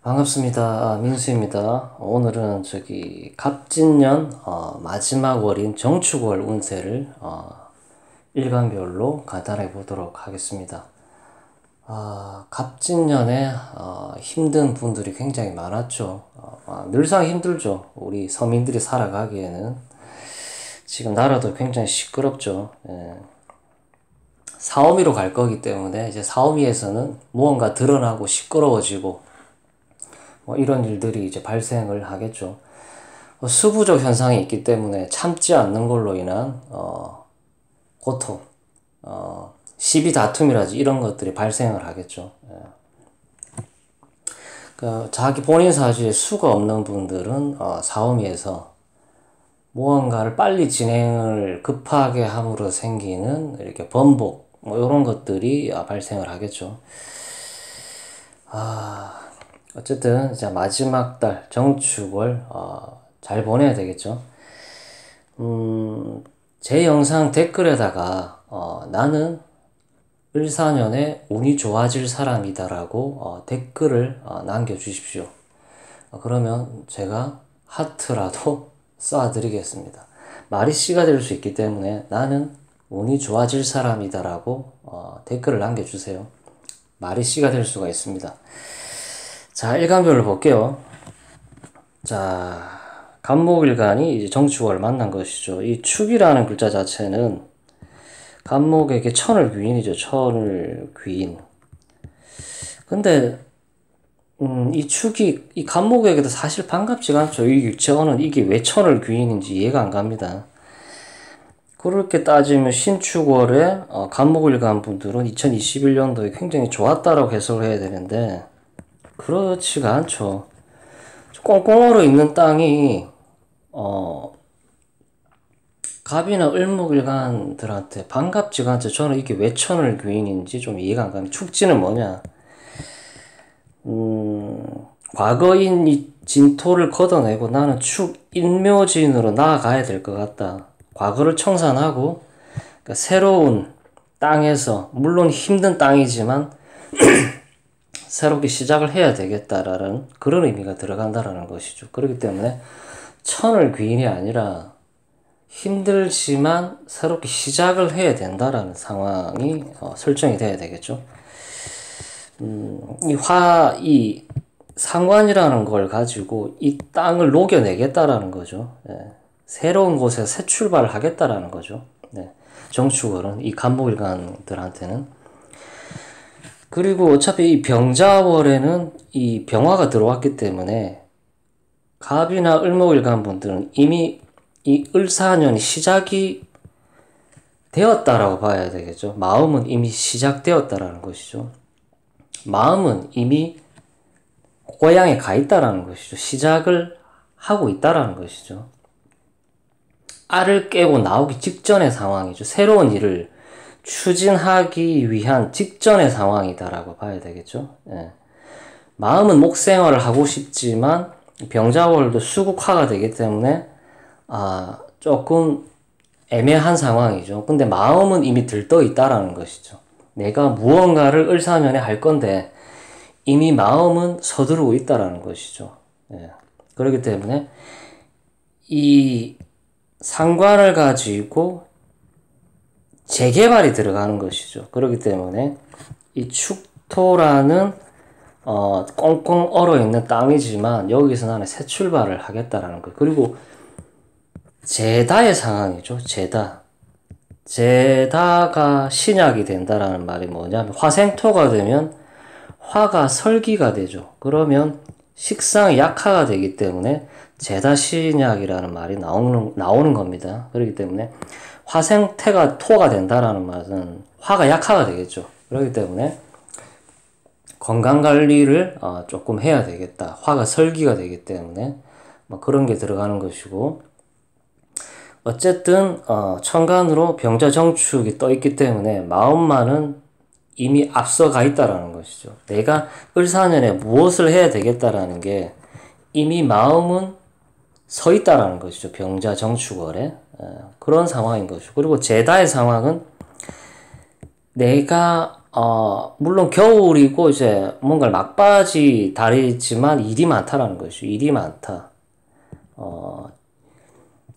반갑습니다. 민수입니다. 오늘은 갑진년 마지막 월인 정축월 운세를 일간별로 간단하게 보도록 하겠습니다. 갑진년에 힘든 분들이 굉장히 많았죠. 늘상 힘들죠. 우리 서민들이 살아가기에는 지금 나라도 굉장히 시끄럽죠. 사오미로 갈 거기 때문에 이제 사오미에서는 무언가 드러나고 시끄러워지고 이런 일들이 이제 발생을 하겠죠. 수부족 현상이 있기 때문에 참지 않는 걸로 인한 고통, 시비 다툼이라지 이런 것들이 발생을 하겠죠. 자기 본인 사주에 수가 없는 분들은 사오미에서 무언가를 빨리 진행을 급하게 함으로 생기는 이렇게 번복 이런 것들이 발생을 하겠죠. 어쨌든 이제 마지막 달 정축월 잘 보내야 되겠죠. 제 영상 댓글에다가 나는 을사년에 운이 좋아질 사람이다 라고 댓글을 남겨주십시오. 그러면 제가 하트라도 쏴드리겠습니다. 말이 씨가 될 수 있기 때문에 나는 운이 좋아질 사람이다 라고 댓글을 남겨주세요. 말이 씨가 될 수가 있습니다. 자, 일간별로 볼게요. 자, 간목일간이 이제 정축월을 만난 것이죠. 이 축이라는 글자 자체는 간목에게 천을 귀인이죠. 천을 귀인. 근데 이 축이 이 간목에게도 사실 반갑지가 않죠. 이 육체어는 이게 왜 천을 귀인인지 이해가 안 갑니다. 그렇게 따지면 신축월에 간목일간 분들은 2021년도에 굉장히 좋았다라고 해석을 해야 되는데 그렇지가 않죠. 꽁꽁 얼어 있는 땅이 갑이나 을목일간들한테 반갑지가 않죠. 저는 이게 왜 천을 귀인인지 좀 이해가 안 갑니다. 축지는 뭐냐? 과거인 이 진토를 걷어내고 나는 축인묘진으로 나아가야 될 것 같다. 과거를 청산하고 그러니까 새로운 땅에서 물론 힘든 땅이지만 새롭게 시작을 해야 되겠다라는 그런 의미가 들어간다라는 것이죠. 그렇기 때문에 천을 귀인이 아니라 힘들지만 새롭게 시작을 해야 된다라는 상황이 설정이 돼야 되겠죠. 이 상관이라는 걸 가지고 이 땅을 녹여내겠다라는 거죠. 새로운 곳에 새 출발을 하겠다라는 거죠. 정축월은 이 간목일간들한테는. 그리고 어차피 이 병자월에는 이 병화가 들어왔기 때문에 갑이나 을목일간 분들은 이미 이 을사년이 시작이 되었다라고 봐야 되겠죠. 마음은 이미 시작되었다라는 것이죠. 마음은 이미 고향에 가 있다라는 것이죠. 시작을 하고 있다라는 것이죠. 알을 깨고 나오기 직전의 상황이죠. 새로운 일을 추진하기 위한 직전의 상황이다라고 봐야 되겠죠. 마음은 목생활을 하고 싶지만 병자월도 수국화가 되기 때문에 조금 애매한 상황이죠. 근데 마음은 이미 들떠 있다라는 것이죠. 내가 무언가를 을사년에 할 건데 이미 마음은 서두르고 있다라는 것이죠. 그렇기 때문에 이 상관을 가지고 재개발이 들어가는 것이죠. 그렇기 때문에 이 축토라는 꽁꽁 얼어있는 땅이지만 여기서 나는 새 출발을 하겠다라는 것. 그리고 제다의 상황이죠. 제다가 신약이 된다라는 말이 뭐냐면 화생토가 되면 화가 설기가 되죠. 그러면 식상이 약화가 되기 때문에 제다 신약이라는 말이 나오는 겁니다. 그렇기 때문에 화생태가 토가 된다라는 말은 화가 약화가 되겠죠. 그렇기 때문에 건강관리를 조금 해야 되겠다. 화가 설기가 되기 때문에 그런 게 들어가는 것이고, 어쨌든 천간으로 병자정축이 떠 있기 때문에 마음만은 이미 앞서가 있다라는 것이죠. 내가 을사년에 무엇을 해야 되겠다라는 게 이미 마음은 서 있다라는 것이죠. 병자정축월에 그런 상황인 것이고, 그리고 제다의 상황은 내가 물론 겨울이고 이제 뭔가 막바지 달이지만 일이 많다라는 것이죠. 일이 많다.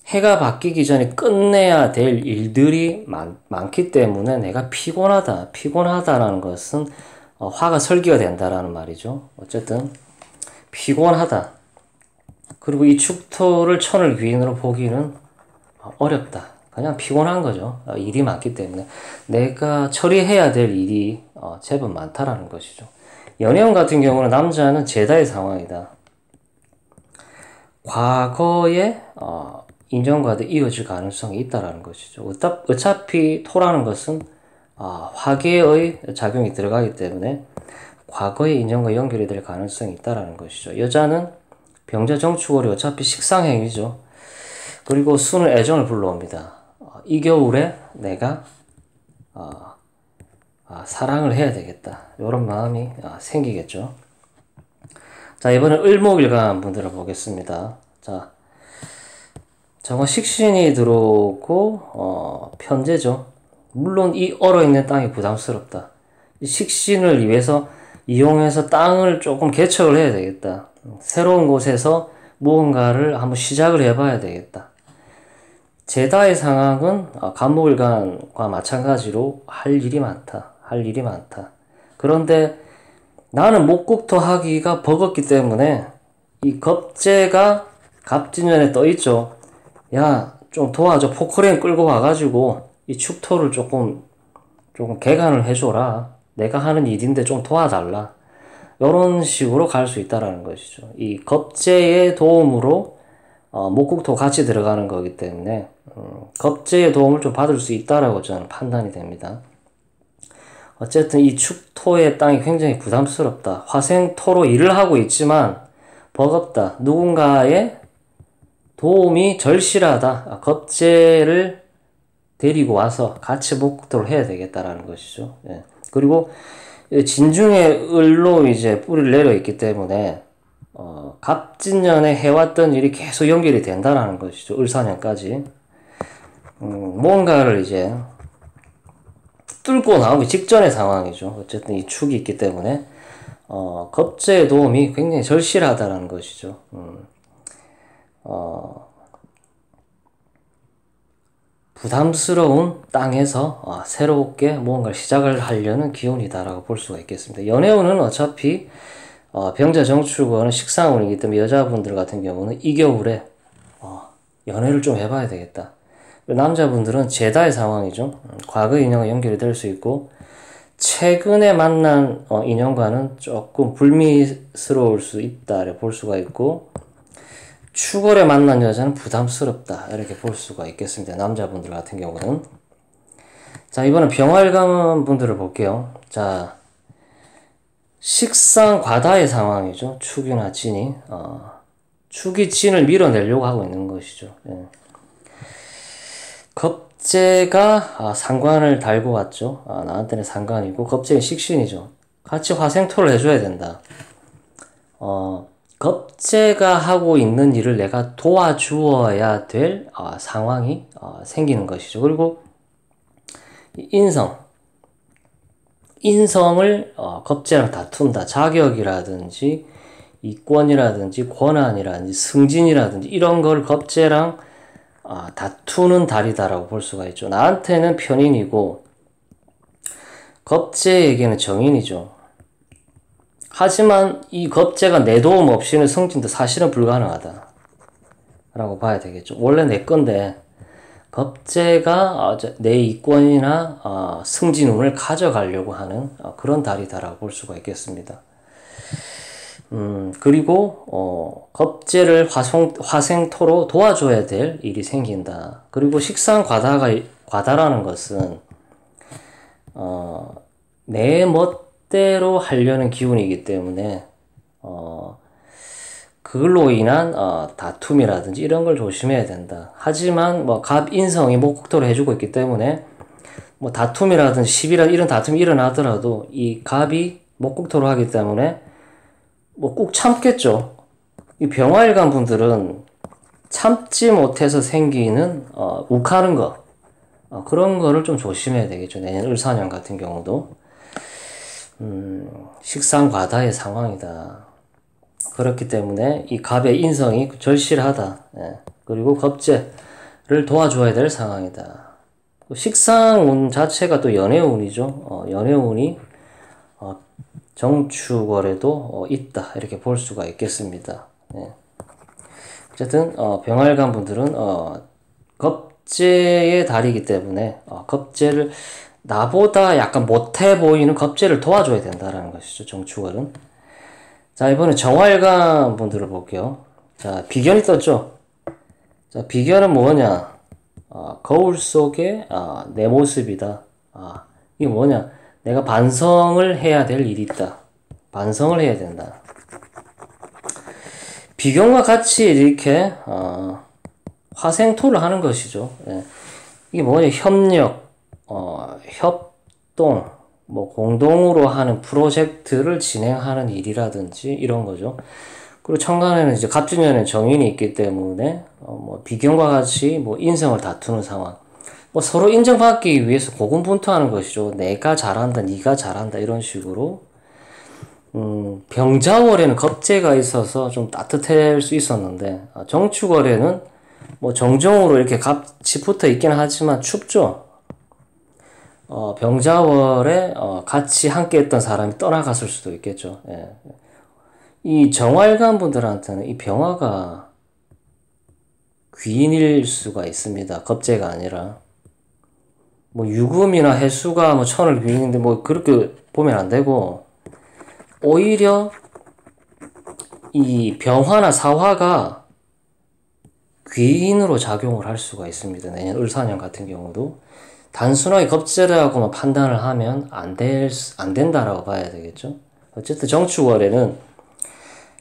해가 바뀌기 전에 끝내야 될 일들이 많기 때문에 내가 피곤하다라는 것은 화가 설기가 된다라는 말이죠. 어쨌든 피곤하다. 그리고 이 축토를 천을 귀인으로 보기는 어렵다. 그냥 피곤한 거죠. 일이 많기 때문에 내가 처리해야 될 일이 제법 많다라는 것이죠. 연애운 같은 경우는 남자는 제다의 상황이다. 과거에 인정과도 이어질 가능성이 있다라는 것이죠. 어차피 토라는 것은 화계의 작용이 들어가기 때문에 과거의 인정과 연결이 될 가능성이 있다라는 것이죠. 여자는 병자 정축월이 어차피 식상행위죠. 그리고 수는 애정을 불러옵니다. 이 겨울에 내가 사랑을 해야 되겠다. 이런 마음이 생기겠죠. 자, 이번엔 을목일간 분들을 보겠습니다. 자, 저건 식신이 들어오고 편제죠. 물론 이 얼어있는 땅이 부담스럽다. 이 식신을 위해서 이용해서 땅을 조금 개척을 해야 되겠다. 새로운 곳에서 무언가를 한번 시작을 해봐야 되겠다. 제다의 상황은 간목일간과 마찬가지로 할 일이 많다. 그런데 나는 목국토 하기가 버겁기 때문에 이 겁재가 갑진년에 떠있죠. 야, 좀 도와줘. 포크레인 끌고 와가지고 이 축토를 조금 개간을 해줘라. 내가 하는 일인데 좀 도와달라. 이런 식으로 갈 수 있다라는 것이죠. 이 겁재의 도움으로 목국토 같이 들어가는 거기 때문에 겁재의 도움을 좀 받을 수 있다라고 저는 판단이 됩니다. 어쨌든 이 축토의 땅이 굉장히 부담스럽다. 화생토로 일을 하고 있지만 버겁다. 누군가의 도움이 절실하다. 겁재를 데리고 와서 같이 목국토를 해야 되겠다라는 것이죠. 예. 그리고 진중의 을로 이제 뿌리를 내려 있기 때문에 갑진년에 해왔던 일이 계속 연결이 된다라는 것이죠. 을사년까지. 뭔가를 이제 뚫고 나오기 직전의 상황이죠. 어쨌든 이 축이 있기 때문에 겁재의 도움이 굉장히 절실하다라는 것이죠. 부담스러운 땅에서 새롭게 무언가를 시작을 하려는 기운이다라고 볼 수가 있겠습니다. 연애운은 어차피 병자 정축원은 식상운이기 때문에 여자분들 같은 경우는 이 겨울에 연애를 좀 해봐야 되겠다. 남자분들은 제다의 상황이죠. 과거 인연과 연결이 될 수 있고 최근에 만난 인연과는 조금 불미스러울 수 있다 볼 수가 있고 추월에 만난 여자는 부담스럽다 이렇게 볼 수가 있겠습니다. 남자분들 같은 경우는. 자, 이번엔 병활관 분들을 볼게요. 자, 식상 과다의 상황이죠. 축이나 진이 축이 진을 밀어내려고 하고 있는 것이죠. 예. 겁재가 상관을 달고 왔죠. 나한테는 상관이고 겁재는 식신이죠. 같이 화생토를 해줘야 된다. 겁재가 하고 있는 일을 내가 도와주어야 될 상황이 생기는 것이죠. 그리고 인성을 겁재랑 다툰다. 자격이라든지 이권이라든지 권한이라든지 승진이라든지 이런 걸 겁재랑 다투는 달이다라고 볼 수가 있죠. 나한테는 편인이고 겁재에게는 정인이죠. 하지만 이 겁재가 내 도움 없이는 승진도 사실은 불가능하다 라고 봐야 되겠죠. 원래 내 건데 겁재가 내 이권이나 승진운을 가져가려고 하는 그런 달이다라고 볼 수가 있겠습니다. 그리고 겁재를 화생토로 도와줘야 될 일이 생긴다. 그리고 식상 과다라는 것은 내 멋대로 하려는 기운이기 때문에 그걸로 인한 다툼이라든지 이런 걸 조심해야 된다. 하지만 갑인성이 목국토를 해주고 있기 때문에 다툼이라든지 시비라든지 이런 다툼이 일어나더라도 이 갑이 목국토로 하기 때문에 꾹 참겠죠. 이 병화일간 분들은 참지 못해서 생기는 욱하는 거 그런 거를 좀 조심해야 되겠죠. 내년 을사년 같은 경우도. 식상과다의 상황이다. 그렇기 때문에 이 갑의 인성이 절실하다. 예. 그리고 겁재를 도와줘야 될 상황이다. 식상운 자체가 또 연애운이죠. 연애운이 정축월에도 있다. 이렇게 볼 수가 있겠습니다. 예. 어쨌든 병활관 분들은 겁재의 달이기 때문에 겁재를 나보다 약간 못해 보이는 겁재를 도와줘야 된다라는 것이죠. 정축월은. 자, 이번에 정활관 분들을 볼게요. 자, 비견이 떴죠. 자, 비견은 뭐냐? 거울 속에 내 모습이다. 이게 뭐냐? 내가 반성을 해야 될 일이 있다. 반성을 해야 된다. 비견과 같이 이렇게 화생토를 하는 것이죠. 예. 이게 뭐냐? 협력, 협동, 뭐 공동으로 하는 프로젝트를 진행하는 일이라든지 이런 거죠. 그리고 천간에는 이제 갑진년에 정인이 있기 때문에 뭐 비견과 같이 뭐 인성을 다투는 상황, 뭐 서로 인정받기 위해서 고군분투하는 것이죠. 내가 잘한다, 네가 잘한다 이런 식으로. 병자월에는 겁재가 있어서 좀 따뜻할 수 있었는데 정축월에는 뭐 정정으로 이렇게 같이 붙어 있긴 하지만 춥죠. 병자월에 같이 함께 했던 사람이 떠나갔을 수도 있겠죠. 예. 이 정활관 분들한테는 이 병화가 귀인일 수가 있습니다. 겁재가 아니라. 뭐 유금이나 해수가 뭐 천을 귀인인데 뭐 그렇게 보면 안 되고, 오히려 이 병화나 사화가 귀인으로 작용을 할 수가 있습니다. 내년 을사년 같은 경우도. 단순하게 겁재라고만 판단을 하면 안 된다라고 봐야 되겠죠. 어쨌든 정축월에는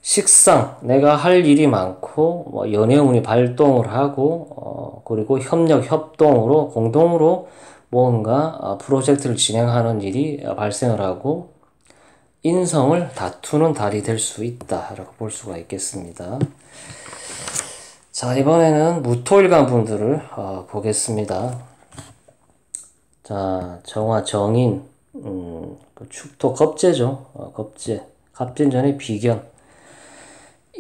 식상, 내가 할 일이 많고, 뭐 연애운이 발동을 하고, 그리고 협력, 협동으로, 공동으로 뭔가 프로젝트를 진행하는 일이 발생을 하고, 인성을 다투는 달이 될 수 있다라고 볼 수가 있겠습니다. 자, 이번에는 무토일간 분들을 보겠습니다. 자, 정화, 정인, 축토, 겁재죠. 겁재, 갑진전의 비견.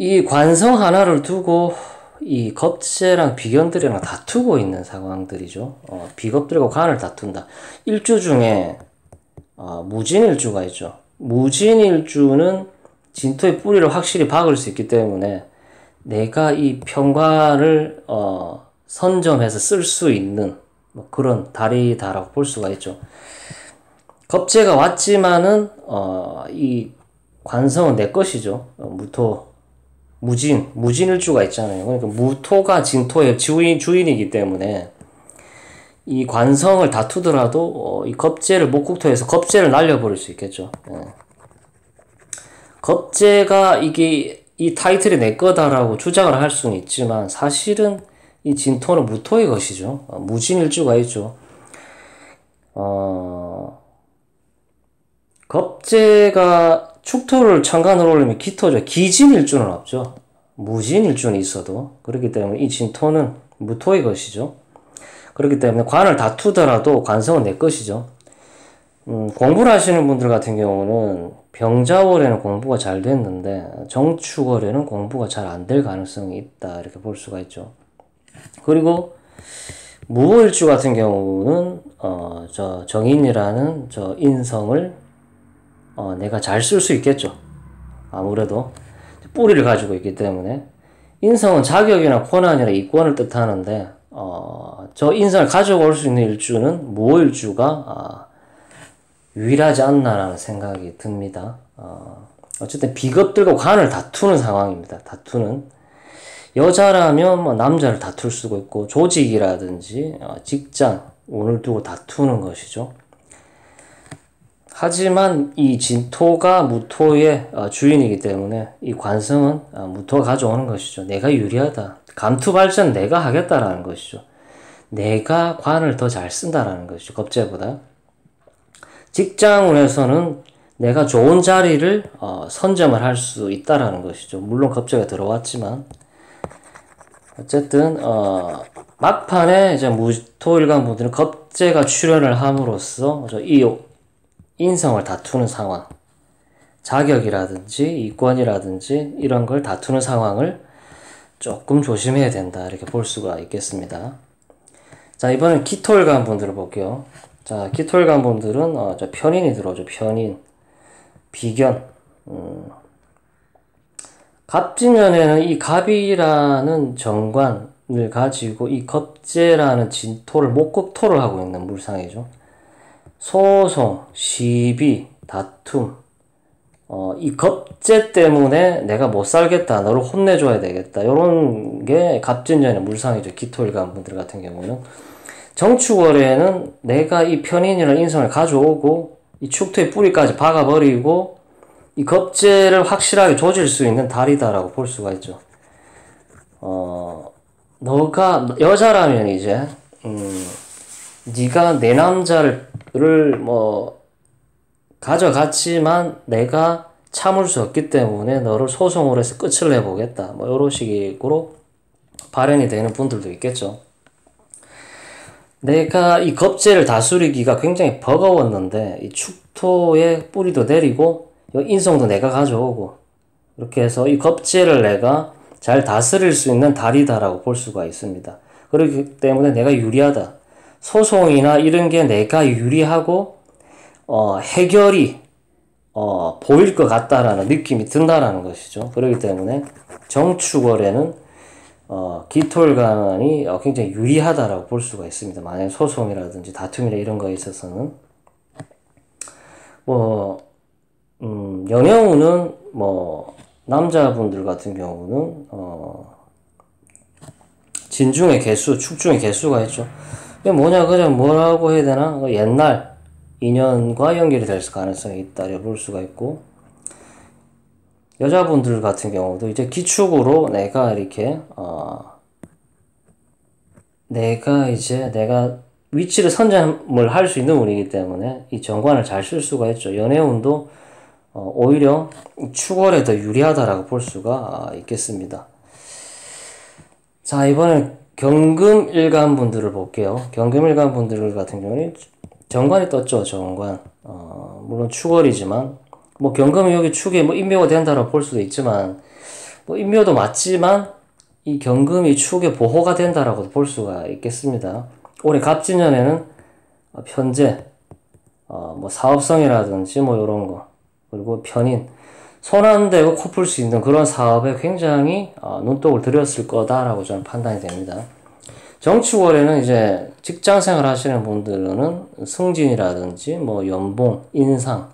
이 관성 하나를 두고 이 겁재랑 비견들이랑 다투고 있는 상황들이죠. 비겁들과 관을 다툰다. 일주 중에 무진일주가 있죠. 무진일주는 진토의 뿌리를 확실히 박을 수 있기 때문에 내가 이 평관을 선점해서 쓸 수 있는 뭐 그런 달이다라고 볼 수가 있죠. 겁재가 왔지만은 이 관성은 내 것이죠. 무토, 무진일주가 있잖아요. 그러니까 무토가 진토의 주인이기 때문에 이 관성을 다투더라도 이 겁재를 목국토에서 겁재를 날려버릴 수 있겠죠. 겁재가 이게 이 타이틀이 내 거다라고 주장을 할 수는 있지만 사실은 이 진토는 무토의 것이죠. 무진일주가 있죠. 겁재가 축토를 천간으로 올리면 기토죠. 기진일주는 없죠. 무진일주는 있어도. 그렇기 때문에 이 진토는 무토의 것이죠. 그렇기 때문에 관을 다투더라도 관성은 내 것이죠. 공부를 하시는 분들 같은 경우는 병자월에는 공부가 잘 됐는데 정축월에는 공부가 잘 안 될 가능성이 있다 이렇게 볼 수가 있죠. 그리고 무호일주 같은 경우는 저 정인이라는 저 인성을 내가 잘 쓸 수 있겠죠. 아무래도 뿌리를 가지고 있기 때문에. 인성은 자격이나 권한이나 이권을 뜻하는데 저 인성을 가져올 수 있는 일주는 무호일주가 유일하지 않나라는 생각이 듭니다. 어쨌든 비겁들과 관을 다투는 상황입니다. 다투는. 여자라면 뭐 남자를 다툴 수가 있고 조직이라든지 직장, 운을 두고 다투는 것이죠. 하지만 이 진토가 무토의 주인이기 때문에 이 관성은 무토가 가져오는 것이죠. 내가 유리하다. 감투발전 내가 하겠다라는 것이죠. 내가 관을 더 잘 쓴다라는 것이죠. 겁재보다. 직장운에서는 내가 좋은 자리를 선점을 할 수 있다라는 것이죠. 물론 겁재가 들어왔지만 어쨌든 막판에 이제 무토일간 분들은 겁재가 출현을 함으로써 인성을 다투는 상황, 자격이라든지 이권이라든지 이런 걸 다투는 상황을 조금 조심해야 된다, 이렇게 볼 수가 있겠습니다. 자, 이번엔 기토일간 분들을 볼게요. 자, 기토일간 분들은 저 편인이 들어오죠. 편인, 비견. 갑진년에는 이 갑이라는 정관을 가지고 이 겁재라는 진토를 목급토를 하고 있는 물상이죠. 소송, 시비, 다툼, 이 겁재 때문에 내가 못 살겠다, 너를 혼내줘야 되겠다, 요런 게 갑진년의 물상이죠. 기토일간 분들 같은 경우는 정축월에는 내가 이 편인이라는 인성을 가져오고 이 축토의 뿌리까지 박아버리고 이 겁재를 확실하게 조질 수 있는 달이다라고 볼 수가 있죠. 너가 여자라면 이제 네가 내 남자를 뭐 가져갔지만 내가 참을 수 없기 때문에 너를 소송으로 해서 끝을 내보겠다, 뭐 이런 식으로 발현이 되는 분들도 있겠죠. 내가 이 겁재를 다스리기가 굉장히 버거웠는데 이 축토의 뿌리도 내리고 인성도 내가 가져오고 이렇게 해서 이 겁재를 내가 잘 다스릴 수 있는 달이다라고 볼 수가 있습니다. 그렇기 때문에 내가 유리하다. 소송이나 이런 게 내가 유리하고 해결이 보일 것 같다라는 느낌이 든다라는 것이죠. 그렇기 때문에 정축월에는 기토일간이 굉장히 유리하다라고 볼 수가 있습니다. 만약 소송이라든지 다툼이나 이런 거에 있어서는 연애운은 남자분들 같은 경우는 진중의 개수, 축중의 개수가 있죠. 이게 그냥 뭐라고 해야 되나? 옛날 인연과 연결이 될 가능성이 있다 볼 수가 있고, 여자분들 같은 경우도 이제 기축으로 내가 이렇게 내가 위치를 선점을 할 수 있는 운이기 때문에 이 정관을 잘 쓸 수가 있죠. 연애운도 오히려 축월에 더 유리하다라고 볼 수가 있겠습니다. 자, 이번엔 경금일간 분들을 볼게요. 경금일간 분들 같은 경우는 정관이 떴죠. 정관. 물론 축월이지만 경금이 여기 축에 인묘가 된다라고 볼 수도 있지만 인묘도 맞지만 이 경금이 축에 보호가 된다라고 볼 수가 있겠습니다. 올해 갑진년에는 편재, 사업성이라든지 요런 거, 그리고 편인, 손 안 대고 코 풀 수 있는 그런 사업에 굉장히 눈독을 들였을 거다라고 저는 판단이 됩니다. 정축월에는 이제 직장생활 하시는 분들은 승진이라든지 연봉, 인상,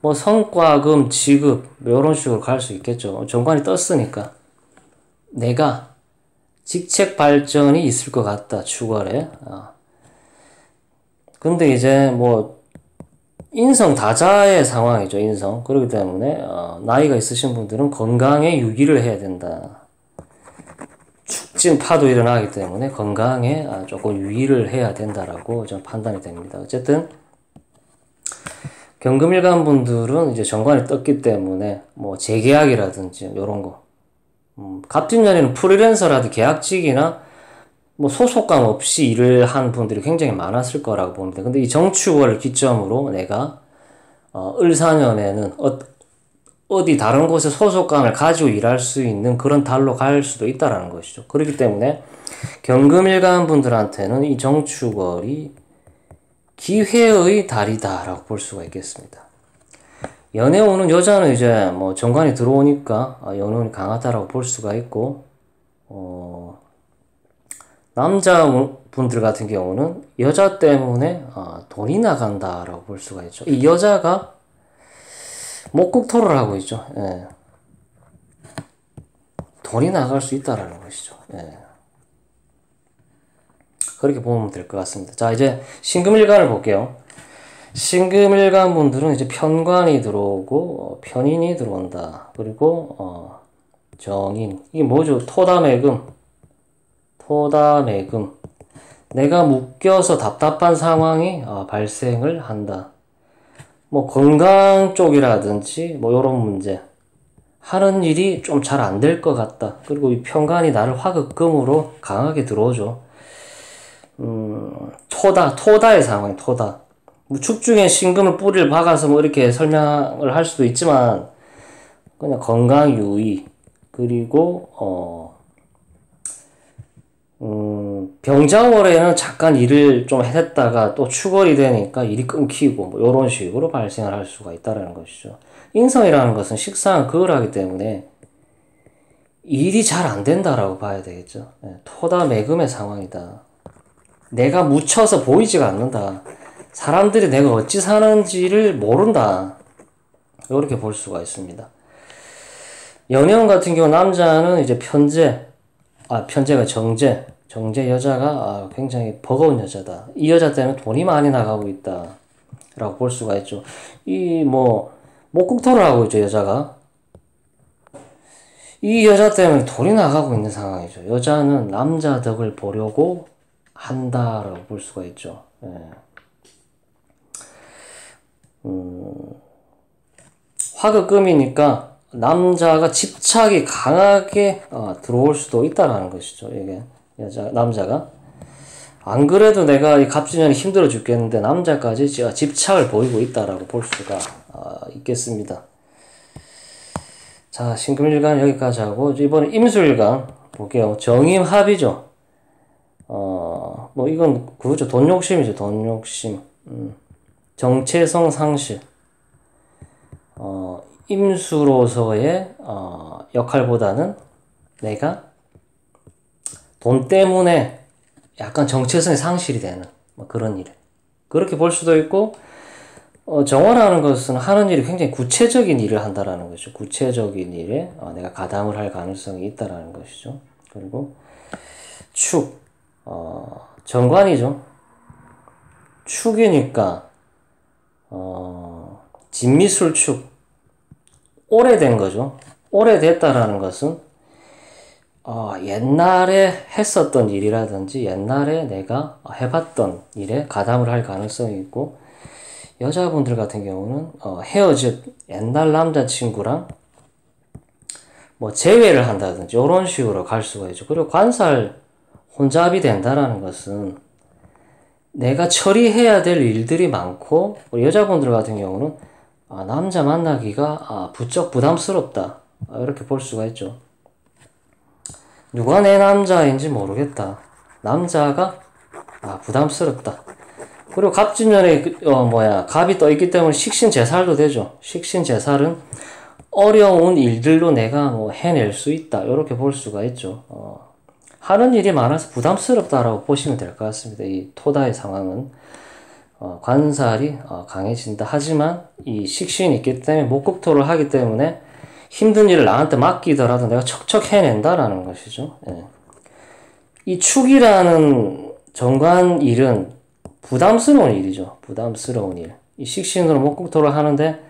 성과금, 지급 이런 식으로 갈 수 있겠죠. 정관이 떴으니까 내가 직책 발전이 있을 것 같다, 축월에. 근데 이제 인성 다자의 상황이죠, 인성. 그렇기 때문에 나이가 있으신 분들은 건강에 유의를 해야 된다. 축진 파도 일어나기 때문에 건강에 조금 유의를 해야 된다라고 저는 판단이 됩니다. 어쨌든 경금일간 분들은 이제 정관이 떴기 때문에 재계약이라든지 이런 거, 갑진년에는 프리랜서라든지 계약직이나 소속감 없이 일을 한 분들이 굉장히 많았을 거라고 봅니다. 근데 이 정축월을 기점으로 내가 을사년에는 어디 다른 곳에 소속감을 가지고 일할 수 있는 그런 달로 갈 수도 있다라는 것이죠. 그렇기 때문에 경금일간 분들한테는 이 정축월이 기회의 달이다라고 볼 수가 있겠습니다. 연애운은 여자는 이제 정관이 들어오니까 연애운이 강하다라고 볼 수가 있고, 남자분들 같은 경우는 여자 때문에 돈이 나간다라고 볼 수가 있죠. 이 여자가 목국토를 하고 있죠. 예. 돈이 나갈 수 있다라는 것이죠. 예. 그렇게 보면 될 것 같습니다. 자, 이제 신금일간을 볼게요. 신금일간 분들은 이제 편관이 들어오고 편인이 들어온다. 그리고 정인, 이게 뭐죠? 토다매금. 내가 묶여서 답답한 상황이 발생을 한다. 건강 쪽이라든지 요런 문제, 하는 일이 좀 잘 안 될 것 같다. 그리고 이 편관이 나를 화극금으로 강하게 들어오죠. 토다의 상황이 토다. 뭐 축중에 신금을 뿌리를 박아서 뭐 이렇게 설명을 할 수도 있지만 그냥 건강 유의 그리고 병자월에는 잠깐 일을 좀 했다가 또 축월이 되니까 일이 끊기고 뭐 이런 식으로 발생을 할 수가 있다는 것이죠. 인성이라는 것은 식상한 거울하기 때문에 일이 잘 안 된다라고 봐야 되겠죠. 토다 매금의 상황이다. 내가 묻혀서 보이지가 않는다. 사람들이 내가 어찌 사는지를 모른다. 이렇게 볼 수가 있습니다. 연애운 같은 경우 남자는 이제 편제가 정제 여자가 굉장히 버거운 여자다. 이 여자 때문에 돈이 많이 나가고 있다. 라고 볼 수가 있죠. 목국토를 하고 있죠, 여자가. 이 여자 때문에 돈이 나가고 있는 상황이죠. 여자는 남자 덕을 보려고 한다라고 볼 수가 있죠. 예. 화극금이니까 남자가 집착이 강하게 들어올 수도 있다라는 것이죠. 이게 남자가 안 그래도 내가 이 갑진년이 힘들어 죽겠는데 남자까지 집착을 보이고 있다라고 볼 수가 있겠습니다. 자, 신금일간 여기까지 하고 이번에 임수일간 볼게요. 정임합이죠. 이건 그거죠. 돈 욕심이죠. 돈 욕심. 정체성 상실. 임수로서의 역할보다는 내가 돈 때문에 약간 정체성이 상실이 되는 그런 일. 그렇게 볼 수도 있고 정화라는 것은 하는 일이 굉장히 구체적인 일을 한다라는 것이죠. 구체적인 일에 내가 가담을 할 가능성이 있다라는 것이죠. 그리고 축, 정관이죠. 축이니까 진미술축, 오래된 거죠. 오래됐다라는 것은 옛날에 했었던 일이라든지 옛날에 내가 해봤던 일에 가담을 할 가능성이 있고 여자분들 같은 경우는 헤어진 옛날 남자친구랑 재회를 한다든지 이런 식으로 갈 수가 있죠. 그리고 관살 혼잡이 된다라는 것은 내가 처리해야 될 일들이 많고 여자분들 같은 경우는 남자 만나기가 부쩍 부담스럽다 이렇게 볼 수가 있죠. 누가 내 남자인지 모르겠다. 남자가 부담스럽다. 그리고 갑진년에 갑이 떠 있기 때문에 식신제살도 되죠. 식신제살은 어려운 일들로 내가 해낼 수 있다. 이렇게 볼 수가 있죠. 하는 일이 많아서 부담스럽다라고 보시면 될 것 같습니다. 이 토다의 상황은 관살이 강해진다. 하지만 이 식신이 있기 때문에 목국토를 하기 때문에 힘든 일을 나한테 맡기더라도 내가 척척 해낸다라는 것이죠. 예. 이 축이라는 정관 일은 부담스러운 일이죠. 부담스러운 일. 이 식신으로 목국토를 하는데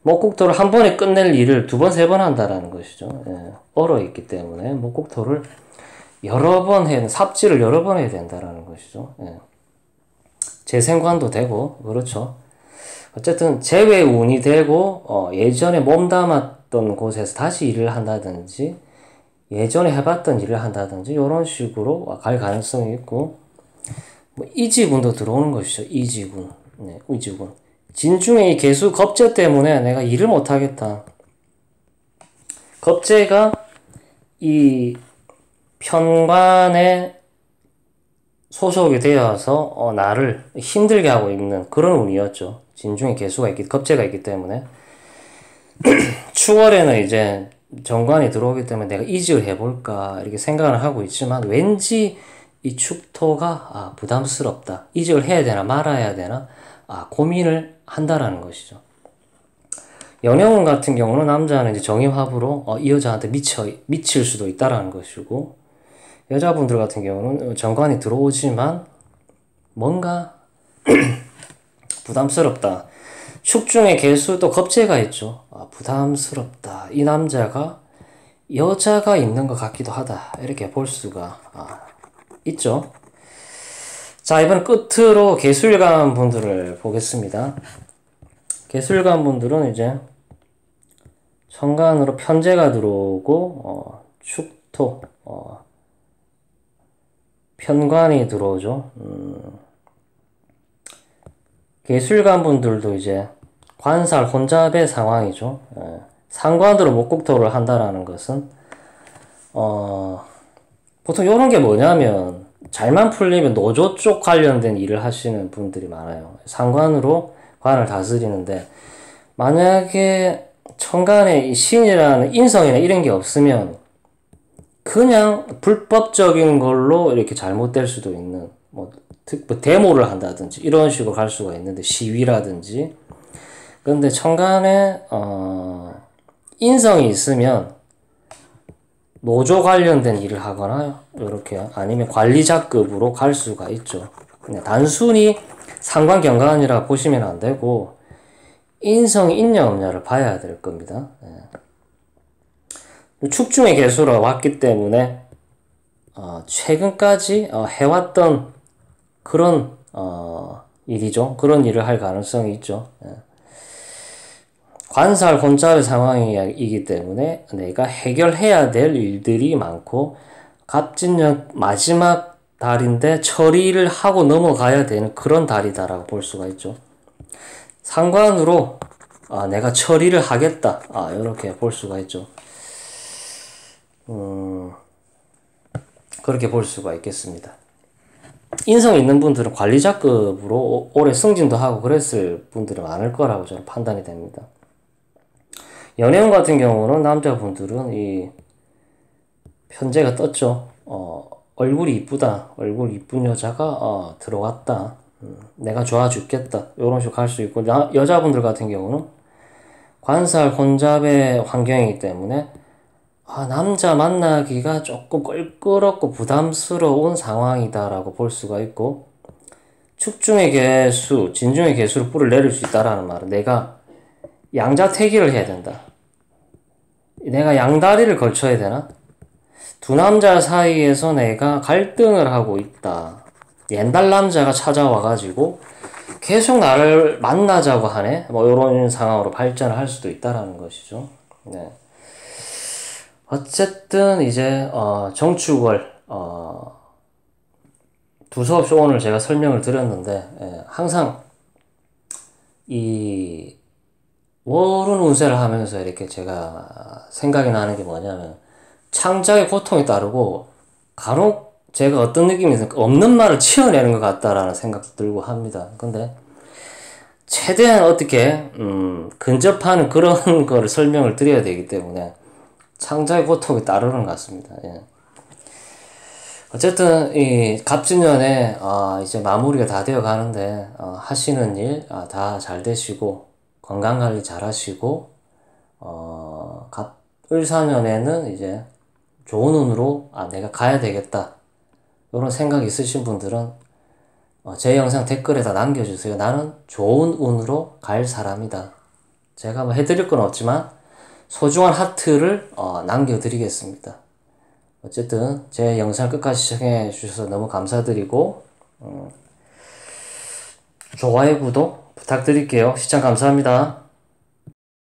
목국토를 한 번에 끝낼 일을 두 번, 세 번 한다라는 것이죠. 예. 얼어있기 때문에 목국토를 여러 번 삽질을 여러 번 해야 된다라는 것이죠. 예. 재생관도 되고, 그렇죠. 어쨌든 재회운이 되고, 예전에 몸담았던 곳에서 다시 일을 한다든지, 예전에 해봤던 일을 한다든지, 이런 식으로 갈 가능성이 있고, 이지군도 들어오는 것이죠. 이지군. 네, 이지군. 진중에 이 개수 겁재 때문에 내가 일을 못하겠다. 겁재가 이 편관에 소속이 되어서 나를 힘들게 하고 있는 그런 운이었죠. 진중에 겁재가 있기 때문에. 추월에는 이제 정관이 들어오기 때문에 내가 이직을 해볼까 이렇게 생각을 하고 있지만 왠지 이 축토가 부담스럽다. 이직을 해야 되나 말아야 되나 고민을 한다라는 것이죠. 연영운 같은 경우는 남자는 이제 정임합으로 이 여자한테 미칠 수도 있다라는 것이고 여자분들 같은 경우는 정관이 들어오지만 뭔가 부담스럽다. 축중에 개수도 겁재가 있죠. 부담스럽다. 이 남자가 여자가 있는 것 같기도 하다. 이렇게 볼 수가 있죠. 자, 이번 끝으로 개술관 분들을 보겠습니다. 개술관 분들은 이제 천간으로 편재가 들어오고 축토 편관이 들어오죠. 예술가분들도 이제 관살 혼잡의 상황이죠. 상관으로 목국토를 한다라는 것은 보통 이런 게 뭐냐면 잘만 풀리면 노조 쪽 관련된 일을 하시는 분들이 많아요. 상관으로 관을 다스리는데 만약에 천간에 이 신이라는 인성이나 이런 게 없으면 그냥 불법적인 걸로 이렇게 잘못될 수도 있는 뭐 데모를 한다든지 이런 식으로 갈 수가 있는데 시위라든지. 근데 천간에 인성이 있으면 노조 관련된 일을 하거나 이렇게 아니면 관리자급으로 갈 수가 있죠. 그냥 단순히 상관 경관이라 보시면 안 되고 인성이 있냐 없냐를 봐야 될 겁니다. 축중의 개수로 왔기 때문에 최근까지 해왔던 그런 일이죠. 그런 일을 할 가능성이 있죠. 관살 혼잡의 상황이기 때문에 내가 해결해야 될 일들이 많고 갑진년 마지막 달인데 처리를 하고 넘어가야 되는 그런 달이다라고 볼 수가 있죠. 상관으로 내가 처리를 하겠다 이렇게 볼 수가 있죠. 그렇게 볼 수가 있겠습니다. 인성 있는 분들은 관리자급으로 올해 승진도 하고 그랬을 분들이 많을 거라고 저는 판단이 됩니다. 연애운 같은 경우는 남자분들은 이 편제가 떴죠. 얼굴이 이쁘다. 얼굴 이쁜 여자가 들어왔다. 내가 좋아 죽겠다. 이런 식으로 갈 수 있고 여자분들 같은 경우는 관살 혼잡의 환경이기 때문에 남자 만나기가 조금 껄끄럽고 부담스러운 상황이다라고 볼 수가 있고 축중의 개수, 진중의 개수로 뿔을 내릴 수 있다라는 말은 내가 양자택일을 해야 된다. 내가 양다리를 걸쳐야 되나? 두 남자 사이에서 내가 갈등을 하고 있다. 옛날 남자가 찾아와가지고 계속 나를 만나자고 하네? 뭐 이런 상황으로 발전을 할 수도 있다라는 것이죠. 네. 어쨌든 이제 정축월 두서없이 오늘 제가 설명을 드렸는데 항상 이 월운 운세를 하면서 이렇게 제가 생각이 나는 게 뭐냐면 창작의 고통이 따르고 간혹 제가 어떤 느낌이 있으니까 없는 말을 치어내는 것 같다라는 생각도 들고 합니다. 근데 최대한 어떻게 근접하는 그런 거를 설명을 드려야 되기 때문에 창작의 고통이 따르는 것 같습니다. 예. 어쨌든 이 갑진년에 이제 마무리가 다 되어 가는데 하시는 일 다 잘 되시고 건강관리 잘 하시고 을사년에는 이제 좋은 운으로 내가 가야 되겠다 이런 생각이 있으신 분들은 제 영상 댓글에다 남겨주세요. 나는 좋은 운으로 갈 사람이다. 제가 뭐 해드릴 건 없지만 소중한 하트를 남겨드리겠습니다. 어쨌든 제 영상 끝까지 시청해 주셔서 너무 감사드리고 좋아요, 구독 부탁드릴게요. 시청 감사합니다.